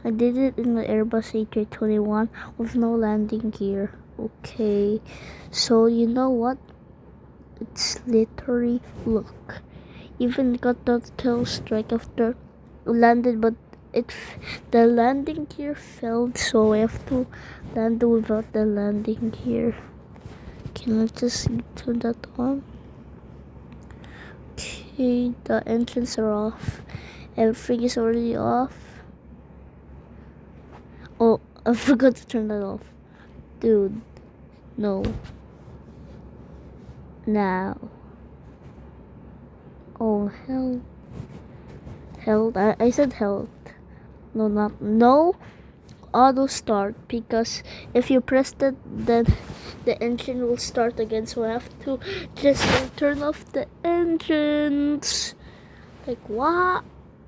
I did it in the Airbus a321 with no landing gear. Okay, so you know what? It's literally, look. Even got the tail strike after landed, but the landing gear failed, so I have to land without the landing gear. Can I just turn that on? Okay, the engines are off. Everything is already off. Oh, I forgot to turn that off. Dude, no. Now. Oh, hell. Health. I said health. No, not. No auto start, because if you press that, then the engine will start again, so I have to just turn off the engines. Like, what?